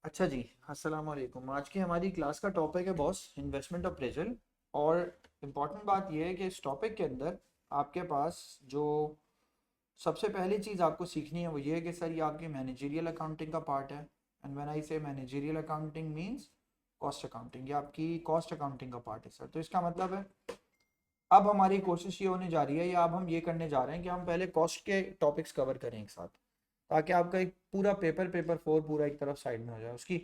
अच्छा जी, अस्सलाम वालेकुम। आज की हमारी क्लास का टॉपिक है बॉस इन्वेस्टमेंट अप्रेजल। और इम्पॉर्टेंट बात यह है कि इस टॉपिक के अंदर आपके पास जो सबसे पहली चीज़ आपको सीखनी है वो ये है कि सर ये आपकी मैनेजरियल अकाउंटिंग का पार्ट है। एंड व्हेन आई से managerial accounting means cost accounting, ये आपकी कॉस्ट अकाउंटिंग का पार्ट है सर। तो इसका मतलब है अब हमारी कोशिश ये होने जा रही है या अब हम ये करने जा रहे हैं कि हम पहले कॉस्ट के टॉपिक्स कवर करें एक साथ, ताकि आपका एक पूरा पेपर पेपर फोर पूरा एक तरफ साइड में हो जाए। उसकी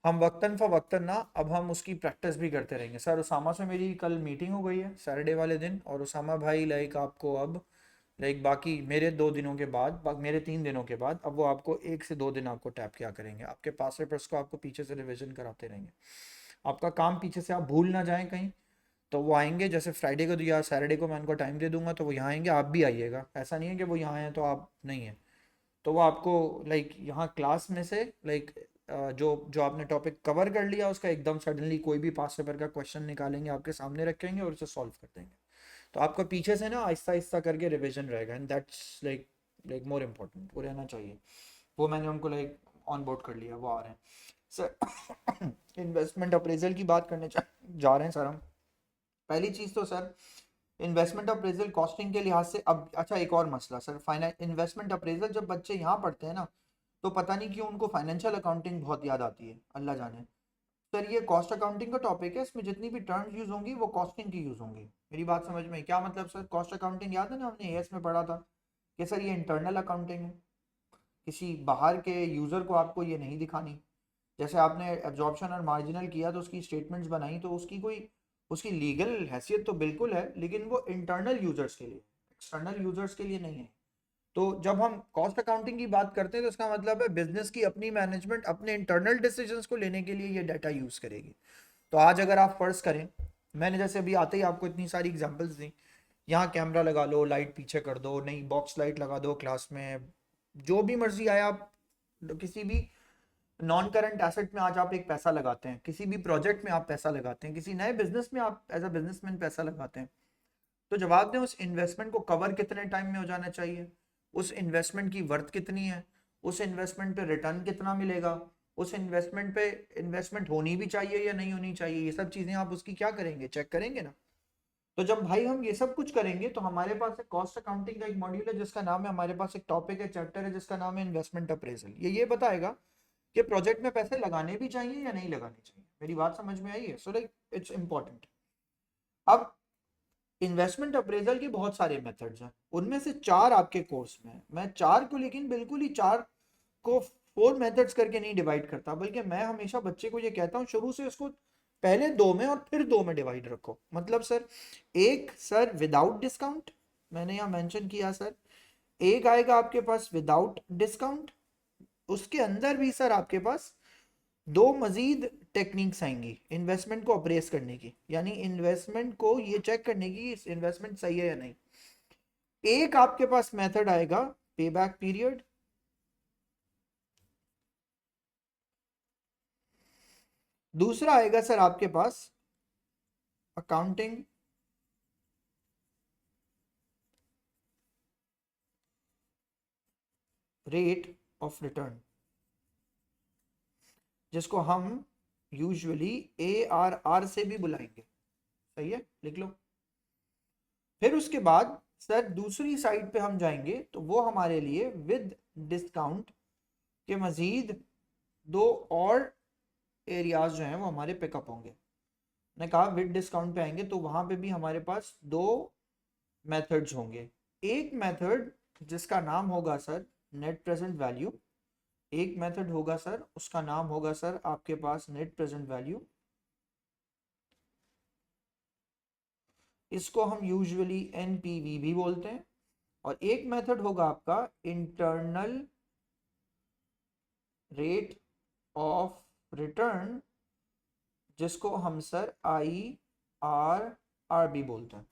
हम वक्तन फ़वक्तन ना अब हम उसकी प्रैक्टिस भी करते रहेंगे सर। उसामा से मेरी कल मीटिंग हो गई है सैटरडे वाले दिन, और उसामा भाई लाइक आपको अब लाइक बाकी मेरे 2 दिनों के बाद मेरे 3 दिनों के बाद अब वो आपको 1 से 2 दिन आपको टैप किया करेंगे। आपके पास पेपर्स को आपको पीछे से रिविजन कराते रहेंगे। आपका काम पीछे से आप भूल ना जाएं कहीं। तो वो आएंगे जैसे फ्राइडे को या सैटरडे को मैं उनको टाइम दे दूंगा तो वो यहाँ आएंगे, आप भी आइएगा। ऐसा नहीं है कि वो यहाँ हैं तो आप नहीं हैं। तो वो आपको लाइक यहाँ क्लास में से लाइक जो जो आपने टॉपिक कवर कर लिया उसका एकदम सडनली कोई भी पास पेपर का क्वेश्चन निकालेंगे, आपके सामने रखेंगे और उसे सॉल्व कर देंगे। तो आपका पीछे से ना आहिस्ता आहिस्ता करके रिविजन रहेगा। And that's like like more important, वो रहना चाहिए। वो मैंने उनको लाइक ऑन बोर्ड कर लिया, वो आ रहे हैं सर। इन्वेस्टमेंट अप्रेजल की बात करने जा रहे हैं सर हम। पहली चीज़ तो सर इन्वेस्टमेंट अप्रेजल कॉस्टिंग के लिहाज से अब अच्छा एक और मसला सर, फाइनेंस इन्वेस्टमेंट अप्रेजल जब बच्चे यहाँ पढ़ते हैं ना तो पता नहीं क्यों उनको फाइनेंशियल अकाउंटिंग बहुत याद आती है, अल्लाह जाने। सर ये कॉस्ट अकाउंटिंग का टॉपिक है, इसमें जितनी भी टर्म्स यूज होंगी वो कॉस्टिंग की यूज होंगी। मेरी बात समझ में क्या मतलब सर, कॉस्ट अकाउंटिंग याद है ना, हमने एएस में पढ़ा था कि सर ये इंटरनल अकाउंटिंग है, किसी बाहर के यूजर को आपको ये नहीं दिखानी। जैसे आपने एब्जॉर्प्शन और मार्जिनल किया तो उसकी स्टेटमेंट्स बनाई तो उसकी कोई उसकी लीगल हैसियत तो बिल्कुल है, लेकिन वो इंटरनल यूजर्स के लिए, एक्सटर्नल यूजर्स के लिए नहीं है। तो जब हम कॉस्ट अकाउंटिंग की बात करते हैं तो इसका मतलब है बिजनेस की अपनी मैनेजमेंट अपने इंटरनल डिसीजंस को लेने के लिए ये डाटा यूज करेगी। तो आज अगर आप फर्ज करें, मैंने जैसे अभी आते ही आपको इतनी सारी एग्जांपल्स दी, यहाँ कैमरा लगा लो, लाइट पीछे कर दो, नई बॉक्स लाइट लगा दो क्लास में, जो भी मर्जी आया आप किसी भी नॉन करंट एसेट में आज आप एक पैसा लगाते हैं, किसी भी प्रोजेक्ट में आप पैसा लगाते हैं, किसी नए बिजनेस में आप एज अ बिजनेसमैन पैसा लगाते हैं। तो जवाब दें उस इन्वेस्टमेंट को कवर कितने टाइम में हो जाना चाहिए, उस इन्वेस्टमेंट की वर्थ कितनी है, उस इन्वेस्टमेंट पे रिटर्न कितना मिलेगा, उस इन्वेस्टमेंट पे इन्वेस्टमेंट होनी भी चाहिए या नहीं होनी चाहिए, ये सब चीजें आप उसकी क्या करेंगे, चेक करेंगे ना। तो जब भाई हम ये सब कुछ करेंगे तो हमारे पास एक कॉस्ट अकाउंटिंग का एक मॉड्यूल है जिसका नाम है, हमारे पास एक टॉपिक है, चैप्टर है जिसका नाम है इन्वेस्टमेंट अप्रेजल। ये बताएगा कि प्रोजेक्ट में पैसे लगाने भी चाहिए या नहीं लगाने चाहिए। मेरी बात समझ में आई है? So like it's important. अब इन्वेस्टमेंट अप्रेजल के बहुत सारे मेथड्स हैं, उनमें से चार आपके कोर्स में हैं। मैं चार को लेकिन बिल्कुल ही चार को 4 मेथड्स करके नहीं डिवाइड करता, बल्कि मैं हमेशा बच्चे को ये कहता हूँ शुरू से इसको पहले 2 में और फिर 2 में डिवाइड रखो। मतलब सर एक सर विदाउट डिस्काउंट, मैंने यहाँ मेंशन किया सर। एक आएगा आपके पास विदाउट डिस्काउंट, उसके अंदर भी सर आपके पास दो मजीद टेक्निक्स आएंगी इन्वेस्टमेंट को अप्रेस करने की, यानी इन्वेस्टमेंट को ये चेक करने की इन्वेस्टमेंट सही है या नहीं। एक आपके पास मेथड आएगा पे बैक पीरियड, दूसरा आएगा सर आपके पास अकाउंटिंग रेट ऑफ रिटर्न, जिसको हम यूजुअली ARR से भी बुलाएंगे। सही है, लिख लो। फिर उसके बाद सर दूसरी साइड पे हम जाएंगे तो वो हमारे लिए विद डिस्काउंट के मजीद दो और एरियाज जो हैं वो हमारे पिकअप होंगे। मैंने कहा विद डिस्काउंट पे आएंगे तो वहां पे भी हमारे पास दो मेथड्स होंगे। एक मेथड जिसका नाम होगा सर नेट प्रेजेंट वैल्यू, एक मेथड होगा सर उसका नाम होगा सर आपके पास नेट प्रेजेंट वैल्यू, इसको हम यूजुअली NPV भी बोलते हैं। और एक मेथड होगा आपका इंटरनल रेट ऑफ रिटर्न, जिसको हम सर IRR भी बोलते हैं।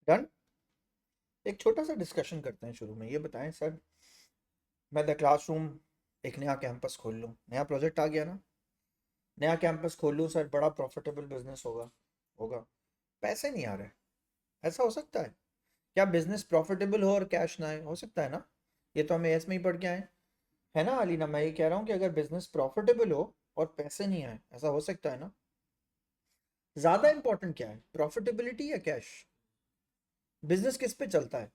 डन। एक छोटा सा डिस्कशन करते हैं शुरू में। ये बताएं सर, मैं द क्लासरूम एक नया कैंपस खोल लूँ, नया प्रोजेक्ट आ गया ना, नया कैंपस खोल लूँ सर, बड़ा प्रॉफिटेबल बिजनेस होगा, होगा, पैसे नहीं आ रहे, ऐसा हो सकता है क्या? बिजनेस प्रॉफिटेबल हो और कैश ना आए, हो सकता है ना? ये तो हमें इसमें ही पढ़ के आए है ना अलीना, मैं ये कह रहा हूँ कि अगर बिजनेस प्रॉफिटेबल हो और पैसे नहीं आए, ऐसा हो सकता है ना? ज्यादा इंपॉर्टेंट क्या है, प्रॉफिटेबिलिटी या कैश? बिजनेस किस पे चलता है,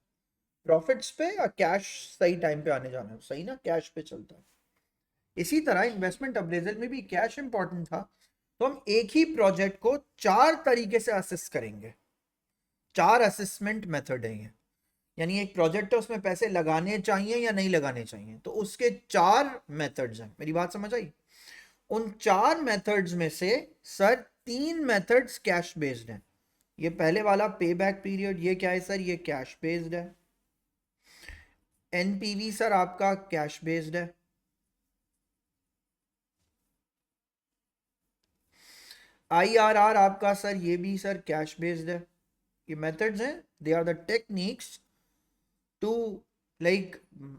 प्रॉफिट्स पे या कैश? सही टाइम पे आने जाना है, सही ना, कैश पे चलता है। इसी तरह इन्वेस्टमेंट अप्रेजल में भी कैश इंपॉर्टेंट था, तो हम एक ही प्रोजेक्ट को चार तरीके से असेस करेंगे, चार असेसमेंट मेथड है ये। यानी एक प्रोजेक्ट है, उसमें पैसे लगाने चाहिए या नहीं लगाने चाहिए, तो उसके चार मेथड्स हैं, मेरी बात समझ आई? उन चार मेथड्स में से सर तीन मेथड्स कैश बेस्ड हैं। ये पहले वाला पे बैक पीरियड, ये क्या है सर, ये कैश बेस्ड है। एनपीवी सर आपका कैश बेस्ड है। आईआरआर आपका सर ये भी सर कैश बेस्ड है। ये मेथड्स हैं, they are the techniques to like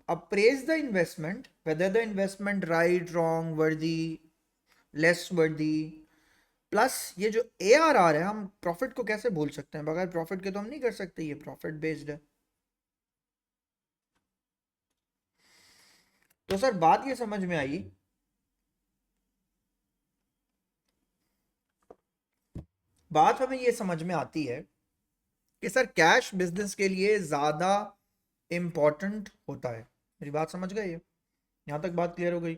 appraise the investment, whether the investment right, wrong, worthy, less worthy। Plus ये जो ए आर आर है, हम प्रॉफिट को कैसे भूल सकते हैं, बगैर प्रॉफिट के तो हम नहीं कर सकते, ये प्रॉफिट बेस्ड है। तो सर बात ये समझ में आई, बात हमें ये समझ में आती है कि सर कैश बिजनेस के लिए ज्यादा इंपॉर्टेंट होता है। मेरी बात समझ गए? ये यहाँ तक बात क्लियर हो गई?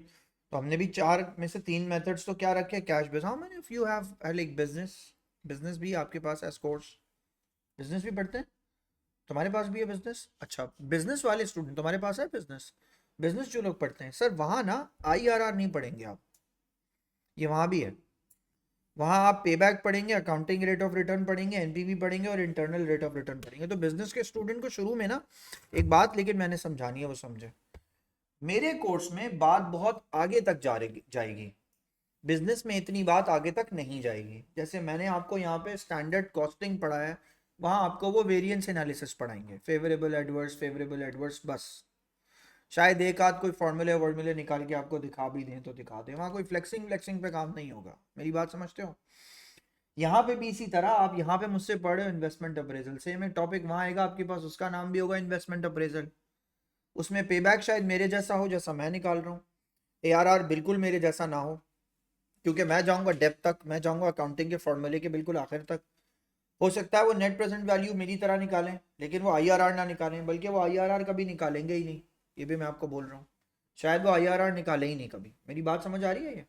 तो हमने भी चार में से तीन मेथड्स तो क्या रखे, कैश बेस। हाँ मैंने, if you have like business, business भी आपके पास एज कोर्स, बिजनेस भी पढ़ते हैं, तुम्हारे पास भी है बिजनेस, अच्छा बिजनेस वाले स्टूडेंट तुम्हारे पास है बिजनेस, बिजनेस जो लोग पढ़ते हैं सर, वहाँ ना आईआरआर नहीं पढ़ेंगे आप, ये वहाँ भी है। वहाँ आप पे बैक पढ़ेंगे, अकाउंटिंग रेट ऑफ रिटर्न पढ़ेंगे, एनपीवी पढ़ेंगे और इंटरनल रेट ऑफ रिटर्न पढ़ेंगे। तो बिजनेस के स्टूडेंट को शुरू में ना एक बात लेकिन मैंने समझानी है, वो समझे। मेरे कोर्स में बात बहुत आगे तक जाएगी, बिजनेस में इतनी बात आगे तक नहीं जाएगी। जैसे मैंने आपको यहाँ पे स्टैंडर्ड कॉस्टिंग पढ़ाया है, वहाँ आपको वो वेरिएंस एनालिसिस पढ़ाएंगे, फेवरेबल एडवर्स, बस। शायद एक आध कोई फॉर्मूले वर्मूले निकाल के आपको दिखा भी दें तो दिखा दें, वहाँ कोई फ्लेक्सिंग फ्लेक्सिंग पे काम नहीं होगा। मेरी बात समझते हो? यहाँ पे भी इसी तरह, आप यहाँ पे मुझसे पढ़ रहे हो इन्वेस्टमेंट अप्रेजल, सेम एक टॉपिक वहाँ आएगा आपके पास, उसका नाम भी होगा इन्वेस्टमेंट अप्रेजल। उसमें पे बैक शायद मेरे जैसा हो जैसा मैं निकाल रहा हूँ, एआरआर बिल्कुल मेरे जैसा ना हो, क्योंकि मैं जाऊँगा डेप्थ तक, मैं जाऊँगा अकाउंटिंग के फॉर्मूले के बिल्कुल आखिर तक। हो सकता है वो नेट प्रेजेंट वैल्यू मेरी तरह निकालें, लेकिन वो आईआरआर ना निकालें, बल्कि वो आईआरआर कभी निकालेंगे ही नहीं, ये भी मैं आपको बोल रहा हूँ। शायद वो आईआरआर निकाले ही नहीं कभी। मेरी बात समझ आ रही है ये?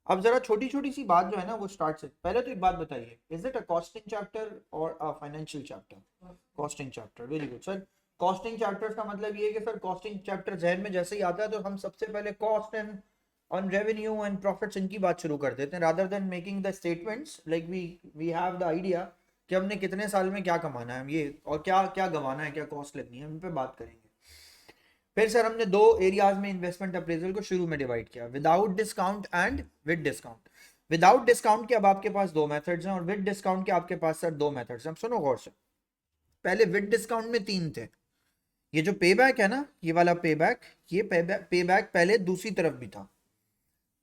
अब जरा छोटी छोटी सी बात जो है ना वो स्टार्ट से पहले तो एक बात बताइए, is it a costing chapter और a financial chapter? Costing chapter, very good sir. Costing chapter का मतलब ये है कि सर कॉस्टिंग चैप्टर जहन में जैसे ही आता है तो हम सबसे पहले cost and on revenue and profits इनकी बात शुरू कर देते हैं, rather than making the statements like we have the idea कि हमने कितने साल में क्या कमाना है ये, और क्या क्या गंवाना है, क्या कॉस्ट लगनी है, उन पे बात करेंगे। फिर सर हमने दो एरियाज में इन्वेस्टमेंट अप्रेजल को शुरू में डिवाइड किया, without discount and with discount. Without discount के अब आपके पास दो मेथड्स हैं और विद डिस्काउंट के आपके पास सर दो मेथड्स हैं। अब सुनो गौर से, पहले विद डिस्काउंट में तीन थे। ये जो पे बैक है ना, ये वाला पे बैक, ये पे बैक पहले दूसरी तरफ भी था,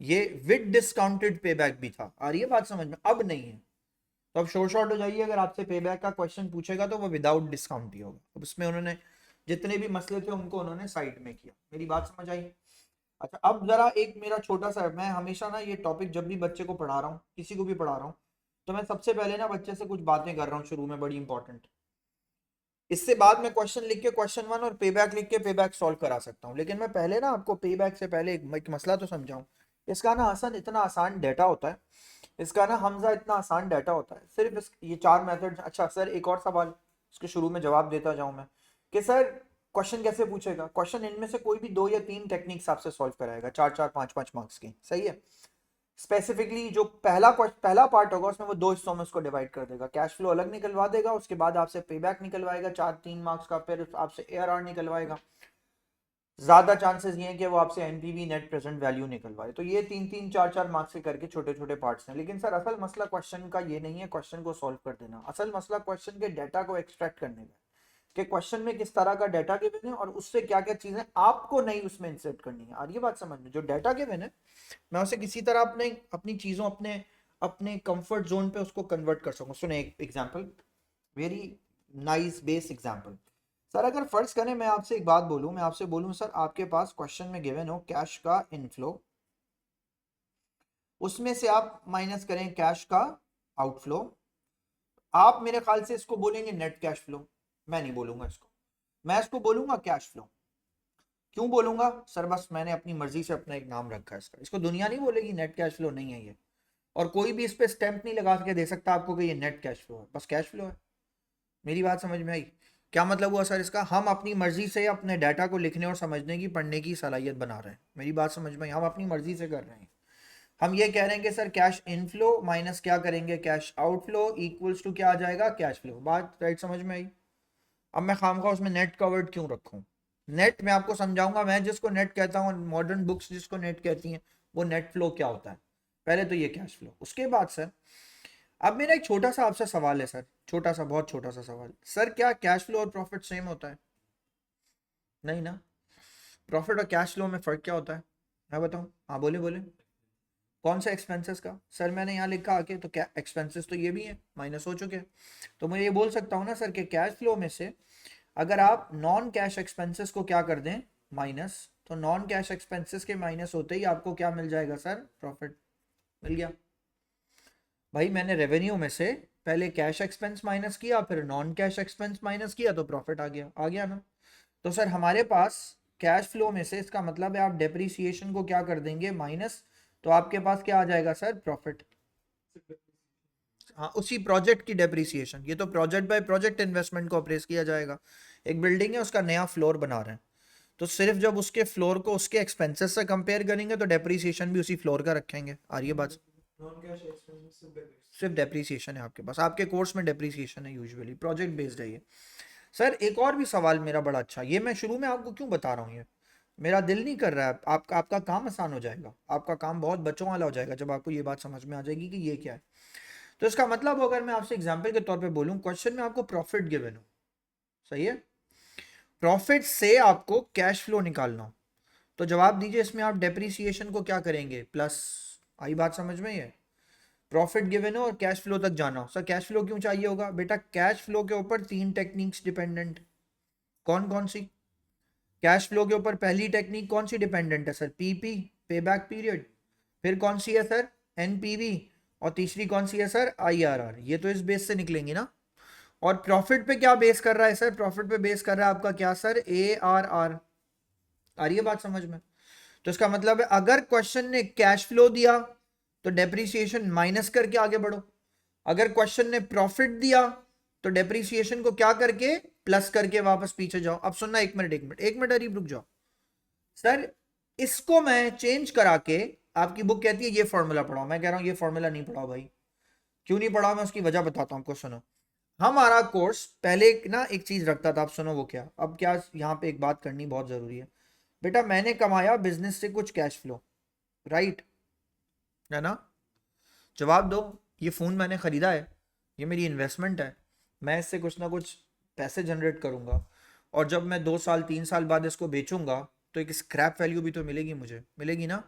ये विद डिस्काउंटेड पे बैक भी था। आ रही है बात समझ में? अब नहीं है। तो अब शोर शॉर्ट हो जाइए, अगर आपसे पे बैक का क्वेश्चन पूछेगा तो वो विदाउट डिस्काउंट ही होगा। अब उसमें उन्होंने जितने भी मसले थे उनको उन्होंने साइड में किया। मेरी बात समझ आई? अच्छा अब जरा एक मेरा छोटा सा, मैं हमेशा ना ये टॉपिक जब भी बच्चे को पढ़ा रहा हूँ, किसी को भी पढ़ा रहा हूँ, तो मैं सबसे पहले ना बच्चे से कुछ बातें कर रहा हूँ शुरू में, बड़ी इंपॉर्टेंट। इससे बाद में क्वेश्चन लिख के क्वेश्चन वन और पे बैक लिख के पे बैक सॉल्व करा सकता हूँ, लेकिन मैं पहले ना आपको पे बैक से पहले एक मसला तो समझाऊं। इसका ना हसन इतना आसान डाटा होता है, इसका ना हमजा इतना आसान डाटा होता है, सिर्फ ये चार मेथड। अच्छा सर एक और सवाल इसके शुरू में जवाब देता जाऊं मैं, कि सर क्वेश्चन कैसे पूछेगा? क्वेश्चन इनमें से कोई भी दो या तीन टेक्निक्स आपसे सॉल्व कराएगा, चार चार पांच पांच मार्क्स की, सही है। स्पेसिफिकली जो पहला पार्ट होगा उसमें वो दो हिस्सों में उसको डिवाइड कर देगा, कैश फ्लो अलग निकलवा देगा, उसके बाद आपसे पे बैक निकलवाएगा चार तीन मार्क्स का, फिर आपसे एआरआर निकलवाएगा। ज्यादा चांसेस ये हैं कि वो आपसे एनपीवी नेट प्रेजेंट वैल्यू निकलवाए। तो ये तीन तीन चार चार मार्क्स के करके छोटे छोटे पार्ट्स हैं। लेकिन सर असल मसला क्वेश्चन का ये नहीं है क्वेश्चन को सॉल्व कर देना, असल मसला क्वेश्चन के डाटा को एक्सट्रैक्ट करने का। कि क्वेश्चन में किस तरह का डाटा गिवन है और उससे क्या क्या चीजें आपको नहीं उसमें इंसर्ट करनी है। और ये बात समझ में, जो डाटा गिवन है मैं उसे किसी तरह अपने अपनी चीजों अपने अपने कंफर्ट जोन पे उसको कन्वर्ट कर सकूं। सुने एक example, very nice base example. Sir अगर फर्ज करें मैं आपसे एक बात बोलूं, मैं आपसे बोलूं सर आपके पास क्वेश्चन में गिवन हो कैश का इनफ्लो, उसमें से आप माइनस करें कैश का आउटफ्लो, आप मेरे ख्याल से इसको बोलेंगे नेट कैश फ्लो। मैं नहीं बोलूंगा इसको, मैं इसको बोलूंगा कैश फ्लो। क्यों बोलूंगा सर? बस मैंने अपनी मर्जी से अपना एक नाम रखा है इसका, इसको दुनिया नहीं बोलेगी नेट कैश फ्लो नहीं है ये, और कोई भी इस पे स्टैंप नहीं लगा के दे सकता आपको कि ये नेट कैश फ्लो है, बस कैश फ्लो है। मेरी बात समझ में आई? क्या मतलब हुआ सर इसका? हम अपनी मर्जी से अपने डाटा को लिखने और समझने की, पढ़ने की सलाहियत बना रहे हैं। मेरी बात समझ में आई? हम अपनी मर्जी से कर रहे हैं। हम ये कह रहे हैं कि सर कैश इनफ्लो माइनस क्या करेंगे कैश आउटफ्लो इक्वल्स टू क्या आ जाएगा कैश फ्लो। बात राइट समझ में आई? अब मैं खामखा उसमें नेट कवर्ड क्यों रखूं? नेट मैं आपको समझाऊंगा, मैं जिसको नेट कहता हूँ, मॉडर्न बुक्स जिसको नेट कहती हैं, वो नेट फ्लो क्या होता है। पहले तो ये कैश फ्लो, उसके बाद सर अब मेरा एक छोटा सा आपसे सवाल है सर, छोटा सा, बहुत छोटा सा सवाल। सर क्या कैश फ्लो और प्रॉफिट सेम होता है? नहीं ना। प्रॉफिट और कैश फ्लो में फर्क क्या होता है? मैं बताऊं? हाँ बोले बोले। कौन सा एक्सपेंसेस का? सर मैंने यहाँ लिखा आके, तो क्या एक्सपेंसेस तो ये भी हैं, माइनस हो चुके हैं। तो मैं ये बोल सकता हूँ ना सर कि कैश फ्लो में से अगर आप नॉन कैश एक्सपेंसेस को क्या कर दें माइनस, तो नॉन कैश एक्सपेंसेस के माइनस होते ही आपको क्या मिल जाएगा सर? प्रॉफिट मिल गया। भाई मैंने रेवेन्यू में से पहले कैश एक्सपेंस माइनस किया, फिर नॉन कैश एक्सपेंस माइनस किया, तो प्रॉफिट आ गया ना। तो सर हमारे पास कैश फ्लो में से, इसका मतलब है आप डेप्रीसिएशन को क्या कर देंगे माइनस, तो आपके पास क्या आ जाएगा सर? प्रॉफिट। हाँ उसी प्रोजेक्ट की डेप्रीसिएशन, ये तो प्रोजेक्ट बाय प्रोजेक्ट इन्वेस्टमेंट को अप्रेस किया जाएगा। एक बिल्डिंग है उसका नया फ्लोर बना रहे हैं, तो सिर्फ जब उसके फ्लोर को उसके एक्सपेंसेस से कंपेयर करेंगे तो डेप्रीसिएशन भी उसी फ्लोर का रखेंगे। आ रही है बात? सिर्फ डेप्रीसिएशन है आपके पास, आपके कोर्स में डेप्रीसिएशन है, यूजुअली प्रोजेक्ट बेस्ड है ये। सर एक और भी सवाल मेरा बड़ा अच्छा, ये मैं शुरू में आपको क्यों बता रहा हूँ, ये मेरा दिल नहीं कर रहा है, आपका आपका काम आसान हो जाएगा, आपका काम बहुत बच्चों वाला हो जाएगा जब आपको ये बात समझ में आ जाएगी कि ये क्या है। तो इसका मतलब अगर मैं आपसे एग्जांपल के तौर पे बोलूं, क्वेश्चन में आपको प्रॉफिट गिवन हो, सही है, प्रॉफिट से आपको कैश फ्लो निकालना हो, तो जवाब दीजिए इसमें आप डेप्रीसिएशन को क्या करेंगे? प्लस। आई बात समझ में? ये प्रॉफिट गिवन हो और कैश फ्लो तक जाना हो। सर कैश फ्लो क्यों चाहिए होगा? बेटा कैश फ्लो के ऊपर 3 टेक्निक्स डिपेंडेंट। कौन कौन सी? कैश फ्लो के ऊपर पहली टेक्निक कौन सी डिपेंडेंट है सर? पीपी, पे बैक पीरियड। फिर कौन सी है सर? एनपीवी। और तीसरी कौन सी है सर? आईआरआर। ये तो इस बेस से निकलेंगी ना। और प्रॉफिट पे क्या बेस कर रहा है सर? प्रॉफिट पे बेस कर रहा है आपका क्या सर? एआरआर। आ रही है बात समझ में? तो इसका मतलब है अगर क्वेश्चन ने कैश फ्लो दिया तो डेप्रीसिएशन माइनस करके आगे बढ़ो, अगर क्वेश्चन ने प्रॉफिट दिया तो डेप्रीसिएशन को क्या करके? प्लस करके वापस पीछे जाओ। अब सुनना, एक मिनट एक मिनट एक मिनट, अरीब रुक जाओ सर। इसको मैं चेंज करा के, आपकी बुक कहती है ये फॉर्मूला पढ़ाओ, मैं कह रहा हूं ये फॉर्मूला नहीं पढ़ाओ भाई। क्यों नहीं पढ़ाओ? मैं उसकी वजह बताता हूं आपको, सुनो। हमारा कोर्स पहले ना एक चीज रखता था, आप सुनो वो क्या। अब क्या, यहाँ पे एक बात करनी बहुत जरूरी है। बेटा मैंने कमाया बिजनेस से कुछ कैश फ्लो, राइट है ना? जवाब दो। ये फोन मैंने खरीदा है, ये मेरी इन्वेस्टमेंट है, मैं इससे कुछ ना कुछ पैसे जनरेट करूंगा, और जब मैं 2 साल 3 साल बाद इसको बेचूंगा तो एक स्क्रैप वैल्यू भी तो मिलेगी, मुझे मिलेगी ना।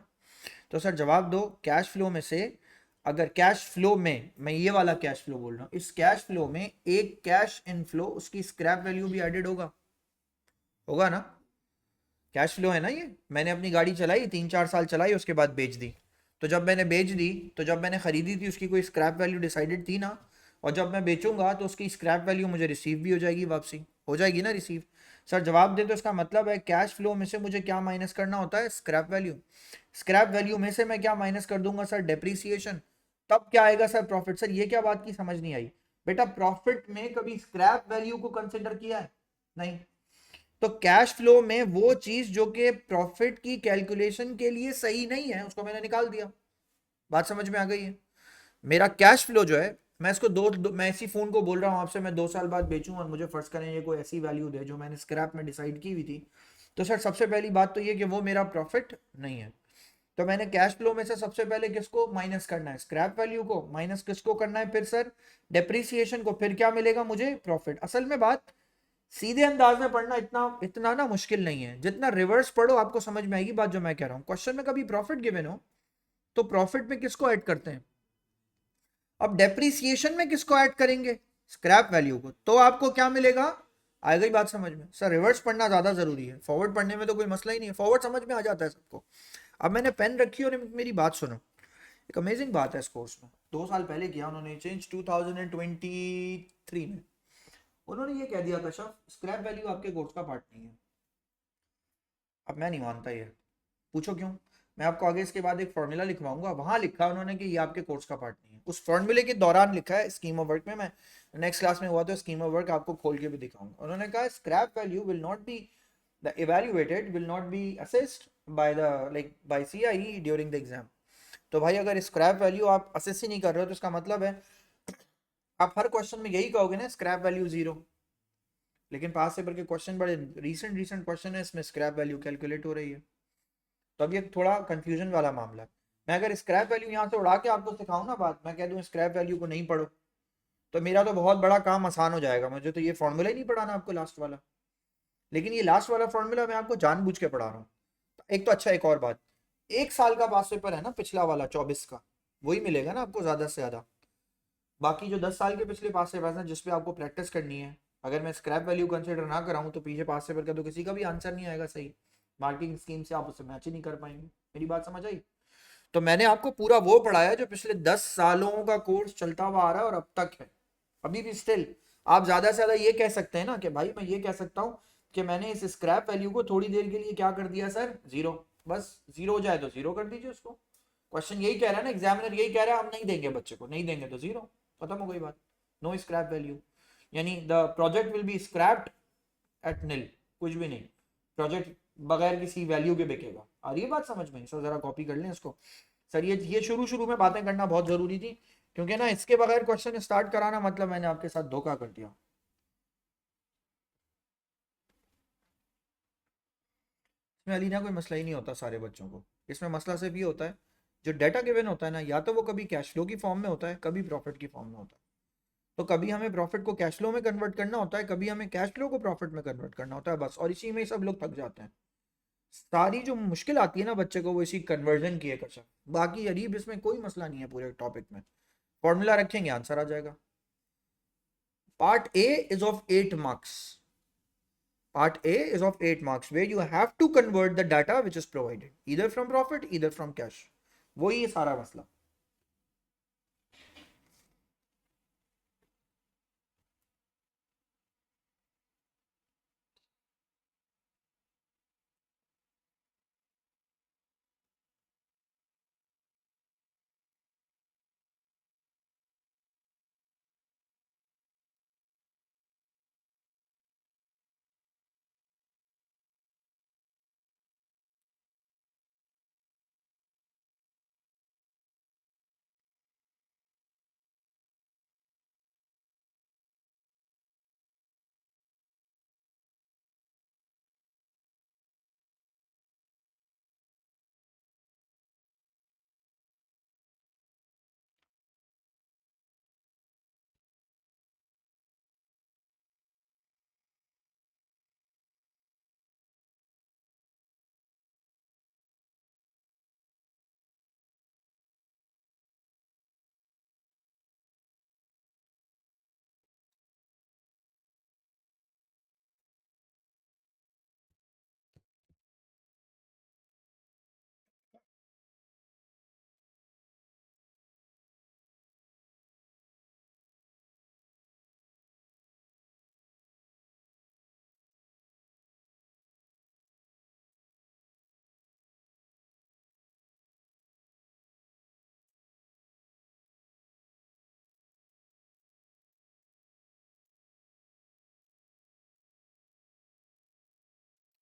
तो सर जवाब दो, कैश फ्लो में से अगर कैश फ्लो में, मैं ये वाला कैश फ्लो बोल रहा हूँ, इस कैश फ्लो में एक कैश इनफ्लो, उसकी स्क्रैप वैल्यू भी एडेड होगा, होगा ना? कैश फ्लो है ना ये। मैंने अपनी गाड़ी चलाई 3 4 साल चलाई, उसके बाद बेच दी, तो जब मैंने बेच दी, तो जब मैंने खरीदी थी उसकी कोई स्क्रैप वैल्यू डिसाइडेड थी ना, और जब मैं बेचूंगा तो उसकी स्क्रैप वैल्यू मुझे रिसीव भी हो जाएगी, वापसी हो जाएगी ना रिसीव। सर जवाब दे, तो इसका मतलब है कैश फ्लो में से मुझे क्या माइनस करना होता है? Scrap value. स्क्रैप वैल्यू में से मैं क्या माइनस कर दूंगा सर? डेप्रीसिएशन। तब क्या आएगा सर? प्रॉफिट। सर ये क्या बात की समझ नहीं आई? बेटा प्रॉफिट में कभी स्क्रैप वैल्यू को कंसिडर किया है? नहीं। तो कैश फ्लो में वो चीज जो कि प्रॉफिट की कैलकुलेशन के लिए सही नहीं है, उसको मैंने निकाल दिया। बात समझ में आ गई है? मेरा कैश फ्लो जो है, मैं इसको मैं इसी फोन को बोल रहा हूं आपसे, मैं 2 साल बाद बेचूं और मुझे फर्ज करें ये कोई ऐसी वैल्यू दे जो मैंने स्क्रैप में डिसाइड की हुई थी, तो सर सबसे पहली बात तो ये कि वो मेरा प्रॉफिट नहीं है। तो मैंने कैश फ्लो में से सबसे पहले किसको माइनस करना है? स्क्रैप वैल्यू को। माइनस किसको करना है फिर सर? डेप्रीसिएशन को। फिर क्या मिलेगा मुझे? प्रॉफिट। असल में बात सीधे अंदाज में पढ़ना इतना इतना ना मुश्किल नहीं है, जितना रिवर्स पढ़ो आपको समझ में आएगी बात जो मैं कह रहा हूँ। क्वेश्चन में कभी प्रॉफिट गिवन हो तो प्रॉफिट में किसको ऐड करते हैं? अब डेप्रीसिएशन में किसको ऐड करेंगे? स्क्रैप वैल्यू को। तो आपको क्या मिलेगा? आएगा ही बात समझ में। सर रिवर्स पढ़ना ज्यादा जरूरी है, फॉरवर्ड पढ़ने में तो कोई मसला ही नहीं है, फॉरवर्ड समझ में आ जाता है सबको। अब मैंने पेन रखी और मेरी बात सुनो, एक अमेजिंग बात है इस कोर्स में, 2 साल पहले किया उन्होंने चेंज 2023 में। उन्होंने ये कह दिया कश्यप स्क्रैप वैल्यू आपके कोर्स का पार्ट नहीं है। अब मैं नहीं मानता ये, पूछो क्यों? मैं आपको आगे इसके बाद एक फॉर्मूला लिखवाऊंगा, वहां लिखा है उन्होंने कि ये आपके कोर्स का पार्ट नहीं है। उस फॉर्मूले के दौरान लिखा है स्कीम ऑफ वर्क में, मैं नेक्स्ट क्लास में हुआ तो स्कीम ऑफ वर्क आपको खोल के भी दिखाऊंगा। उन्होंने कहा scrap value will not be the evaluated, will not be assessed by the like by CIE during the exam. तो भाई अगर स्क्रैप वैल्यू आप असेस ही नहीं कर रहे हो तो इसका मतलब है आप हर क्वेश्चन में यही कहोगे ना स्क्रैप वैल्यू जीरो। लेकिन पास पेपर के क्वेश्चन बड़े रीसेंट रीसेंट क्वेश्चन है, इसमें स्क्रैप वैल्यू कैलकुलेट हो रही है। तो अब ये थोड़ा कंफ्यूजन वाला मामला है। मैं अगर स्क्रैप वैल्यू यहाँ से उड़ा के आपको सिखाऊं ना बात, मैं कह दूं स्क्रैप वैल्यू को नहीं पढ़ो, तो मेरा तो बहुत बड़ा काम आसान हो जाएगा, मुझे तो ये फॉर्मूला ही नहीं पढ़ाना आपको लास्ट वाला। लेकिन ये लास्ट वाला फॉर्मूला मैं आपको जानबूझ के पढ़ा रहा हूँ। एक तो अच्छा, एक और बात, 1 साल का पास पेपर है ना पिछला वाला 24 का, वही मिलेगा ना आपको ज्यादा से ज्यादा। बाकी जो 10 साल के पिछले पास पेपर हैं जिसपे आपको प्रैक्टिस करनी है, अगर मैं स्क्रैप वैल्यू कंसिडर ना कराऊं तो पीछे पास पेपर का तो किसी का भी आंसर नहीं आएगा सही। मार्किंग स्कीम से आप उसे मैच ही नहीं कर पाएंगे। मेरी बात समझ आई? तो मैंने आपको पूरा वो पढ़ाया जो पिछले 10 सालों का कोर्स चलता हुआ आ रहा है और अब तक है, अभी भी स्टिल। आप ज्यादा से ज्यादा ये कह सकते हैं ना कि भाई मैं ये कह सकता हूँ कि मैंने इस स्क्रैप वैल्यू को थोड़ी देर के लिए क्या कर दिया सर, जीरो। बस जीरो हो जाए तो जीरो कर दीजिए उसको। क्वेश्चन यही कह रहा है ना, एग्जामिनर यही कह रहा है हम नहीं देंगे बच्चे को, नहीं देंगे तो जीरो, खत्म हो गई बात। नो स्क्रैप वैल्यू, यानी the project will be scrapped at nil, कुछ भी नहीं, प्रोजेक्ट बगैर किसी वैल्यू के बिकेगा। और ये बात समझ में, सर जरा कॉपी कर लें इसको। सर ये शुरू शुरू में बातें करना बहुत जरूरी थी, क्योंकि ना इसके बगैर क्वेश्चन स्टार्ट कराना मतलब मैंने आपके साथ धोखा कर दिया। इसमें अली ना कोई मसला ही नहीं होता सारे बच्चों को। इसमें मसला सिर्फ ये होता है जो डाटा गिवन होता है ना, या तो वो कभी कैश फ्लो की फॉर्म में होता है, कभी प्रॉफिट की फॉर्म में होता है। तो कभी हमें प्रॉफिट को कैश फ्लो में कन्वर्ट करना होता है, कभी हमें कैश फ्लो को प्रॉफिट में कन्वर्ट करना होता है, बस। और इसी में सब लोग थक जाते हैं। सारी जो मुश्किल आती है ना बच्चे को वो इसी कन्वर्जन की है कशा। बाकी अरीब इसमें कोई मसला नहीं है पूरे टॉपिक में, फॉर्मूला रखेंगे आंसर आ जाएगा। Part A is of 8 marks. Part A is of 8 marks where you have to convert the data which is provided either from profit either from cash. वही है सारा मसला।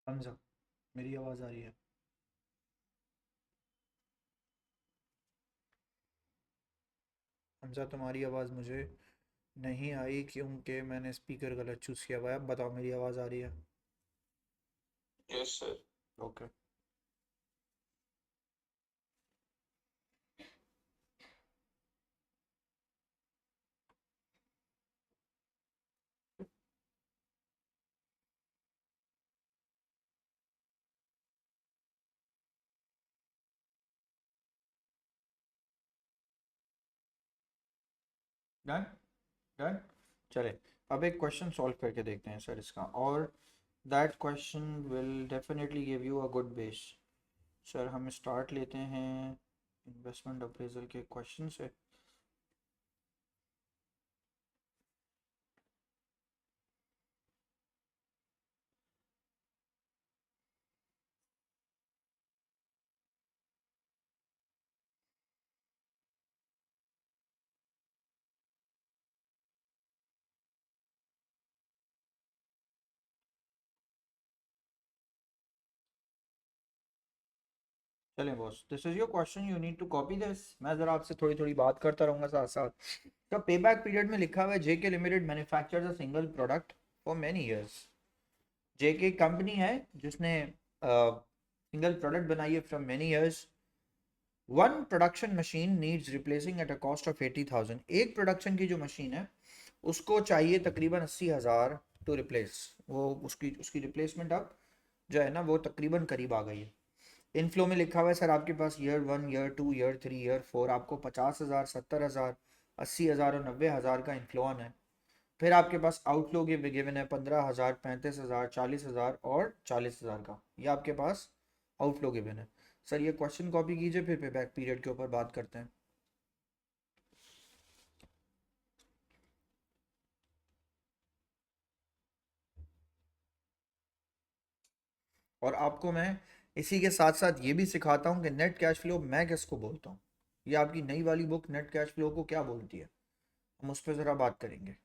हमजा, मेरी आवाज आ रही है? हमजा तुम्हारी आवाज मुझे नहीं आई क्योंकि मैंने स्पीकर गलत चूज किया हुआ है। अब बताओ मेरी आवाज आ रही है? Yes sir. Okay. Done done. चले, अब एक क्वेश्चन सॉल्व करके देखते हैं सर इसका, और that question will definitely give you a good base. Sir हम स्टार्ट लेते हैं इन्वेस्टमेंट अप्रेजल के क्वेश्चन से। चलें boss, this is your question, you need to copy this. मैं ज़रा आपसे थोड़ी थोड़ी बात करता रहूँगा साथ साथ। तो पे बैक पीरियड में लिखा हुआ है JK limited manufactures a single product for many years. JK company है जिसने सिंगल प्रोडक्ट बनाई है from many years. One production machine needs replacing at a cost of 80,000। एक प्रोडक्शन की जो मशीन है उसको चाहिए तकरीबन 80,000 टू रिप्लेस। वो उसकी उसकी रिप्लेसमेंट अब जो है ना वो तकरीबन करीब आ गई है। इनफ्लो में लिखा हुआ है सर आपके पास ईयर 1, ईयर 2, ईयर 3, ईयर 4 आपको 50,000, 70,000, 80,000 और 90,000 का इनफ्लो आना है। फिर आपके पास आउटफ्लो गिवन है 15,000, 35,000, 40,000 और 40,000 का। ये आपके पास आउटफ्लो गिवन है। सर ये क्वेश्चन कॉपी कीजिए, फिर पे बैक पीरियड के ऊपर बात करते हैं। और आपको मैं इसी के साथ साथ ये भी सिखाता हूँ कि नेट कैश फ्लो मैं किसको बोलता हूँ। ये आपकी नई वाली बुक नेट कैश फ्लो को क्या बोलती है, हम उस पर ज़रा बात करेंगे।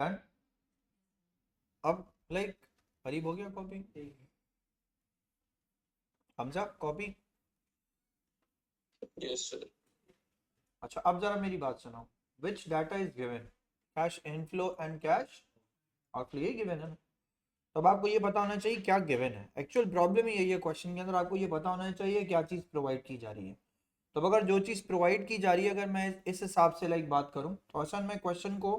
डन। अब लाइक करीब हो गया कॉपी, हमजा कॉपी। Yes, sir. अच्छा अब जरा मेरी बात सुनो। Which data is given, cash inflow and cash outflow, ये गिवन है। तो अब आपको ये पता होना चाहिए क्या गिवन है। एक्चुअल प्रॉब्लम ही यही है क्वेश्चन के अंदर, आपको ये पता होना चाहिए क्या चीज़ प्रोवाइड की जा रही है। तो अब अगर जो चीज़ प्रोवाइड की जा रही है अगर मैं इस हिसाब से लाइक बात करूँ तो असल मैं क्वेश्चन को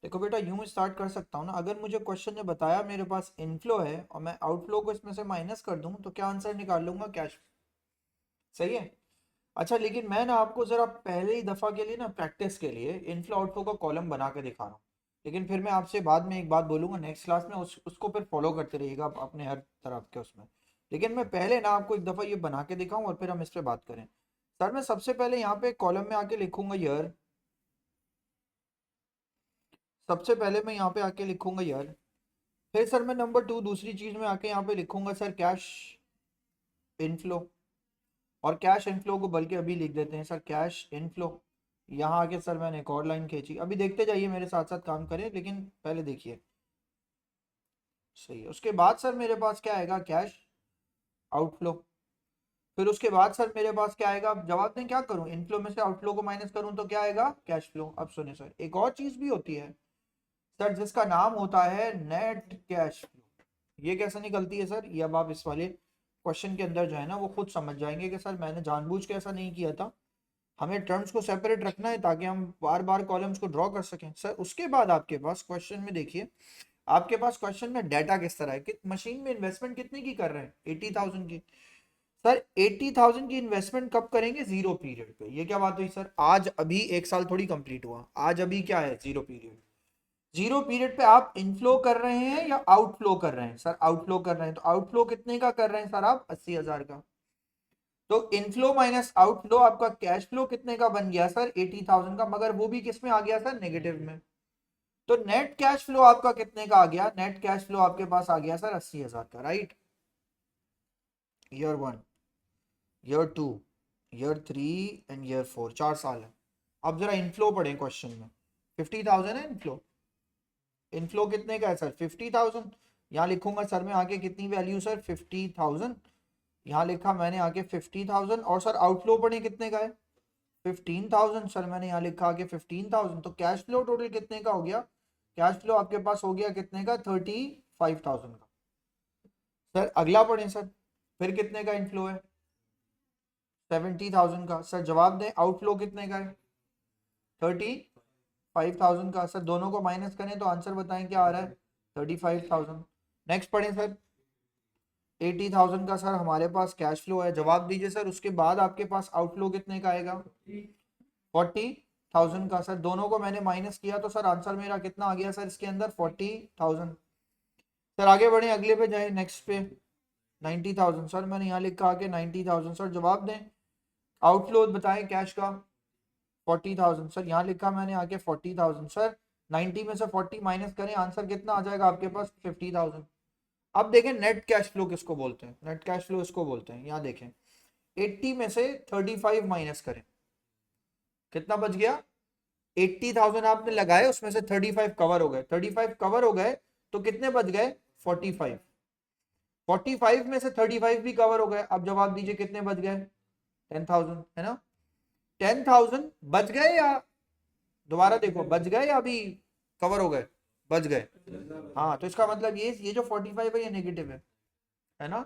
देखो बेटा यूं स्टार्ट कर सकता हूँ ना। अगर मुझे क्वेश्चन ने बताया मेरे पास इनफ्लो है और मैं आउटफ्लो को इसमें से माइनस कर दूँ तो क्या आंसर निकाल लूंगा, कैश। सही है। अच्छा लेकिन मैं ना आपको ज़रा पहले ही दफ़ा के लिए ना प्रैक्टिस के लिए इनफ्लो आउटफ्लो का कॉलम बना के दिखा रहा हूँ। लेकिन फिर मैं आपसे बाद में एक बात बोलूँगा नेक्स्ट क्लास में, उसको फिर फॉलो करते रहिएगा आप अपने हर तरफ के उसमें। लेकिन मैं पहले ना आपको एक दफ़ा ये बना के दिखाऊँ और फिर हम इस पर बात करें। सर मैं सबसे पहले यहाँ पे कॉलम में आके लिखूंगा ईयर। सबसे पहले मैं यहाँ पे आके लिखूंगा ईयर। फिर सर मैं नंबर 2 दूसरी चीज़ में आके यहाँ पे लिखूंगा सर कैश इनफ्लो। और कैश इनफ्लो को बल्कि अभी लिख देते हैं सर कैश इनफ्लो। यहाँ आके सर मैंने एक और लाइन खींची, अभी देखते जाइए मेरे साथ साथ काम करें लेकिन पहले देखिए। सही है। उसके बाद सर मेरे पास क्या आएगा, कैश आउटफ्लो। फिर उसके बाद सर मेरे पास क्या आएगा, अब जवाब दें क्या करूं, इनफ्लो में से आउटफ्लो को माइनस करूं तो क्या आएगा, कैश फ्लो। अब सुने सर एक और चीज भी होती है सर जिसका नाम होता है नेट कैश फ्लो। ये कैसे निकलती है सर, ये अब आप इस वाले क्वेश्चन के अंदर जो है ना वो खुद समझ जाएंगे कि सर मैंने जानबूझ के ऐसा नहीं किया था। हमें टर्म्स को सेपरेट रखना है ताकि हम बार बार कॉलम्स को ड्रॉ कर सकें। सर उसके बाद आपके पास क्वेश्चन में देखिए आपके पास क्वेश्चन में डाटा किस तरह है कि मशीन में इन्वेस्टमेंट कितने की कर रहे हैं, 80,000 की। सर 80,000 की इन्वेस्टमेंट कब करेंगे, जीरो पीरियड पे। ये क्या बात हुई सर, आज अभी एक साल थोड़ी कंप्लीट हुआ, आज अभी क्या है, जीरो पीरियड। जीरो पीरियड पे आप इनफ्लो कर रहे हैं या आउटफ्लो कर रहे हैं, सर आउटफ्लो कर रहे हैं। तो आउटफ्लो कितने का कर रहे हैं सर आप, 80,000 का। तो इनफ्लो माइनस आउटफ्लो आपका कैश फ्लो कितने का बन गया सर, 80,000 का, मगर वो भी किस में आ गया सर, नेगेटिव में। तो नेट कैश फ्लो आपका कितने का आ गया, नेट कैश फ्लो आपके पास आ गया सर 80,000 का, right. Year 1, year 2, year 3 and year 4, 4 साल है। अब जरा इनफ्लो पढ़ें क्वेश्चन में, 50,000 है इनफ्लो। इनफ्लो कितने का है सर, 50,000। यहाँ लिखूंगा सर मैं आगे कितनी वैल्यू सर, 50,000। यहाँ लिखा मैंने आगे 50,000, और सर आउटफ्लो पढ़े कितने का है, 15,000। सर मैंने यहाँ लिखा आगे 15,000। तो कैश फ्लो टोटल कितने का हो गया, कैश फ्लो आपके पास हो गया कितने का, 35,000 का। सर अगला पढ़ें सर, फिर कितने का इनफ्लो है, 70,000 का। सर जवाब दें, आउटफ्लो कितने का है, 35,000 का। सर दोनों को माइनस करें तो आंसर बताएं क्या आ रहा है, 35,000। नेक्स्ट पढ़ें सर, 80,000 का सर हमारे पास कैश फ्लो है, जवाब दीजिए सर। उसके बाद आपके पास आउटफ्लो कितने का आएगा, 40,000 का। सर दोनों को मैंने माइनस किया तो सर आंसर मेरा कितना आ गया सर, इसके अंदर 40,000। सर आगे बढ़े, अगले पे जाए, नेक्स्ट पे 90,000। सर मैंने यहाँ लिखा आगे 90,000। सर जवाब दें, आउटफ्लो बताएं कैश का, 40,000। सर यहाँ लिखा मैंने आगे 40,000। सर 90 में से 40 माइनस करें, आंसर कितना आ जाएगा आपके पास, 50,000। अब देखें नेट कैश फ्लो किसको बोलते हैं, नेट कैश फ्लो इसको बोलते हैं। यहाँ देखें 80 में से 35 माइनस करें, कितना बच गया, 80,000 आपने लगाए, उसमें से 35 कवर हो गए, 35 कवर हो गए तो कितने बच गए, 45। 45 में से 35 भी कवर हो गए। अब जवाब दीजिए कितने बच गए, 10,000 है ना। 10,000 बच गए या दोबारा देखो, बच गए या अभी कवर हो गए, बच गए। हाँ तो इसका मतलब ये जो 45 है ये नेगेटिव है ना।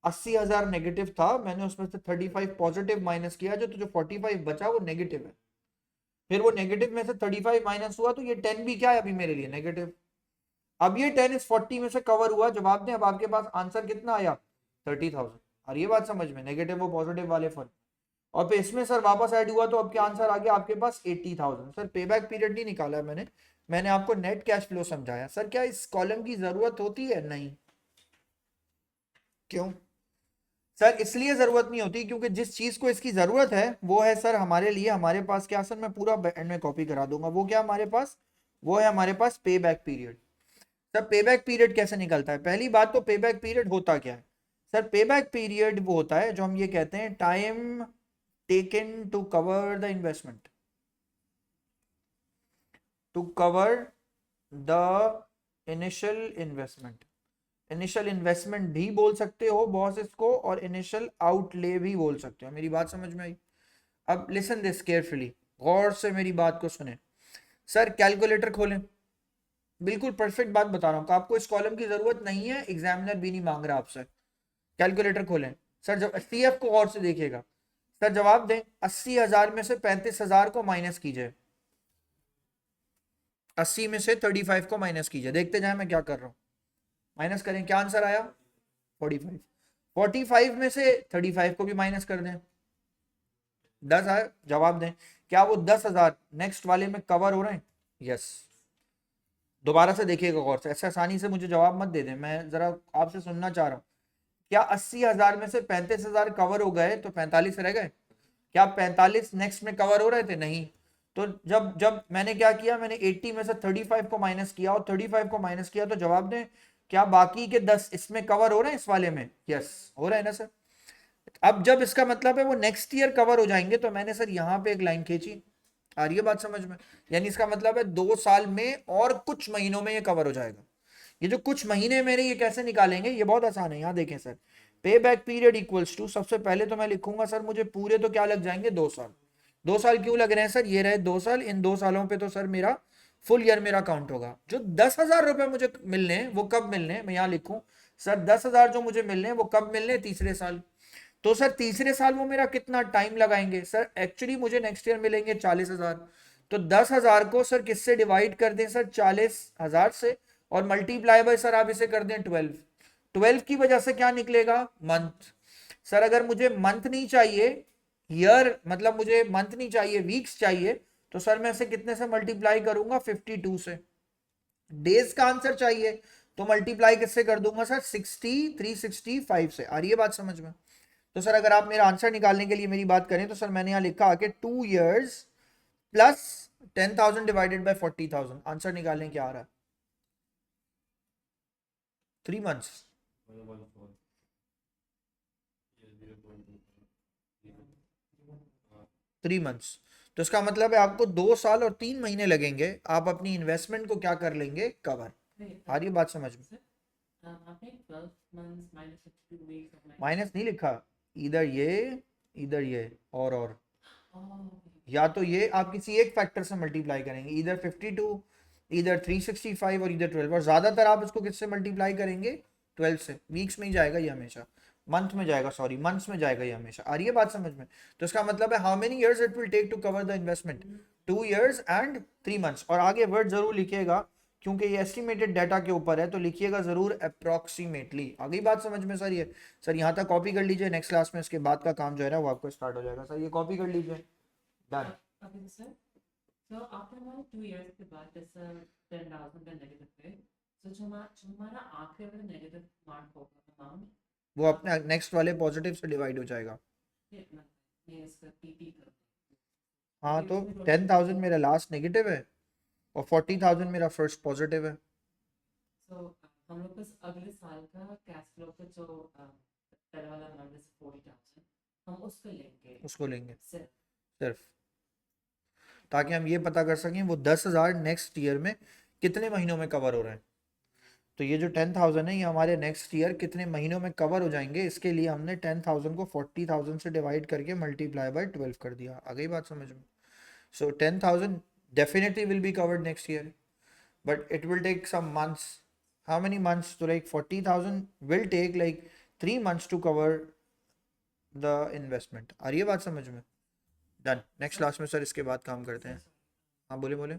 80,000 नेगेटिव था, मैंने उसमें से 35 पॉजिटिव माइनस किया, जो 45 बचा वो नेगेटिव है। फिर वो नेगेटिव में से 35 माइनस हुआ तो ये 10 भी क्या है अभी मेरे लिए, नेगेटिव। अब ये 10 इस 40 में से कवर हुआ, जवाब दें। अब आपके पास आंसर कितना आया, 30,000। और ये बात समझ में, नेगेटिव वो पॉजिटिव वाले फर्क। और फिर इसमें सर वापस ऐड हुआ तो अब क्या आंसर आ गया आपके पास, 80,000। सर पे बैक पीरियड नहीं निकाला है मैंने आपको नेट कैश फ्लो समझाया। सर क्या इस कॉलम की जरूरत होती है, नहीं। क्यों सर, इसलिए जरूरत नहीं होती क्योंकि जिस चीज को इसकी जरूरत है वो है सर हमारे लिए, हमारे पास क्या सर, मैं पूरा एंड में कॉपी करा दूंगा, वो क्या हमारे पास, वो है हमारे पास पे बैक पीरियड। सर पे बैक पीरियड कैसे निकलता है, पहली बात तो पे बैक पीरियड होता क्या है। सर पे बैक पीरियड वो होता है जो हम ये कहते हैं, time taken to cover the investment, to cover the initial investment. Initial investment भी बोल सकते हो बॉस इसको, और इनिशियल आउटले भी बोल सकते हो। मेरी बात समझ में आई। अब लिसन दिस केयरफुली, गौर से मेरी बात को सुने। सर कैलकुलेटर खोलें, बिल्कुल परफेक्ट बात बता रहा हूँ, आपको इस कॉलम की जरूरत नहीं है, एग्जामिनर भी नहीं मांग रहा आपसे। कैलकुलेटर खोलें सर, जब सीएफ को गौर से देखिएगा। सर जवाब दें, 80,000 में से 35,000 को माइनस कीजिए, 80 में से 35 को माइनस कीजिए, देखते जाए मैं क्या कर रहा हूँ। माइनस करें, क्या आंसर आया, 45। 45 में से 35 को भी माइनस कर दें, 10 आए। जवाब दें, क्या वो 10,000 नेक्स्ट वाले में कवर हो रहे हैं, यस। दोबारा से देखिएगा गौर से, ऐसे आसानी से मुझे जवाब मत दे दें, मैं जरा आपसे सुनना चाह रहा हूँ। क्या 80,000 में से 35,000 कवर हो गए तो 45 रह गए, क्या 45 नेक्स्ट में कवर हो रहे थे, नहीं। तो जब जब मैंने क्या किया, मैंने 80 में से 35 को माइनस किया और 35 को माइनस किया, तो जवाब दें, क्या बाकी के 10 इसमें कवर हो रहे हैं, इस वाले में, यस हो रहे हैं ना सर। अब जब इसका मतलब है वो नेक्स्ट ईयर कवर हो जाएंगे, तो मैंने सर यहाँ पे एक लाइन खींची, आ रही है बात समझ में। यानी इसका मतलब है 2 साल में और कुछ महीनों में ये कवर हो जाएगा। ये जो कुछ महीने मेरे ये कैसे निकालेंगे, ये बहुत आसान है। यहाँ देखें सर, पे बैक पीरियड इक्वल्स टू, सबसे पहले तो मैं लिखूंगा सर, मुझे पूरे तो क्या लग जाएंगे, 2 साल। 2 साल क्यों लग रहे हैं सर, ये रहे 2 साल, इन 2 सालों पे तो सर मेरा फुल ईयर मेरा काउंट होगा। जो 10,000 रुपए मुझे मिलने हैं वो कब मिलने हैं, मैं यहाँ लिखूं सर, 10,000 जो मुझे मिलने हैं वो कब मिलने हैं, तीसरे साल। तो सर तीसरे साल वो मेरा कितना टाइम लगाएंगे, सर एक्चुअली मुझे नेक्स्ट ईयर मिलेंगे 40,000, तो 10,000 को सर किससे डिवाइड कर दें सर? 40,000 से, और मल्टीप्लाई बाय सर आप इसे कर दें 12। 12 की वजह से क्या निकलेगा? मंथ। सर अगर मुझे मंथ नहीं चाहिए, ईयर मतलब मुझे मंथ नहीं चाहिए, वीक्स चाहिए, तो सर मैं इसे कितने से मल्टीप्लाई करूंगा? 52 से। डेज का आंसर चाहिए तो मल्टीप्लाई किससे कर दूंगा सर? 60 365 से। आ रही है बात समझ में? तो सर अगर आप मेरा आंसर निकालने के लिए मेरी बात करें तो सर मैंने यहां लिखा आके 2 years plus 10,000 divided by 40,000। Answer निकालने क्या आ रहा है? 3 months। 3 months। तो इसका मतलब है आपको 2 साल और 3 महीने लगेंगे, आप अपनी इन्वेस्टमेंट को क्या कर लेंगे? कवर। आ रही है बात समझ में? माइनस नहीं लिखा, इधर ये और या तो ये आप किसी एक फैक्टर से मल्टीप्लाई करेंगे, इधर 52, इधर 365 और इधर 12, और ज्यादातर आप इसको किससे मल्टीप्लाई करेंगे? 12 से। वीक्स में ही जाएगा ये हमेशा, मंथ में जाएगा, सॉरी मंथ्स में जाएगा ये हमेशा। आ रही है बात समझ में? तो इसका मतलब है how many years it will take to cover the investment? 2 years and 3 months। और आगे वर्ड जरूर लिखिएगा क्योंकि ये एस्टिमेटेड डाटा के ऊपर है, तो लिखिएगा जरूर अप्रोक्सीमेटली। आ गई बात समझ में सर? ये सर यहाँ तक कॉपी कर लीजिए, नेक्स्ट क्लास में इसके बाद का काम जो है ना वो आपको स्टार्ट हो जाएगा। सर ये कॉपी कर लीजिए, done. Okay, sir. So after about 2 years के बाद जैसे 10,000 का नेगेटिव पे, so जो हमारा आखिरी वाला नेगेटिव मार्क होगा अमाउंट, वो अपने नेक्स्ट वाले पॉजिटिव से डिवाइड हो जाएगा। ये इसका पीपी कर हाँ तो 10,000 मेरा लास्ट नेगेटिव है और 40,000 मेरा फर्स्ट पॉजिटिव है। so हम लोग बस अगले साल का कैश फ्लो का जो पहले वाला अमाउंट है 40,000 हम उसको लेंगे सिर्फ ताकि हम ये पता कर सकें वो 10,000 नेक्स्ट ईयर में कितने महीनों में कवर हो रहे हैं। तो ये जो 10,000 है ये हमारे नेक्स्ट ईयर कितने महीनों में कवर हो जाएंगे, इसके लिए हमने 10,000 को 40,000 से डिवाइड करके मल्टीप्लाई बाय 12 कर दिया। आ गई बात समझ में? सो 10,000 definitely will be covered next year, but it will take some months. How many months? So like 40,000 will take like 3 months to cover the investment. आ रही है बात समझ में? डन। नेक्स्ट क्लास में सर इसके बाद काम करते हैं। हाँ बोले बोले।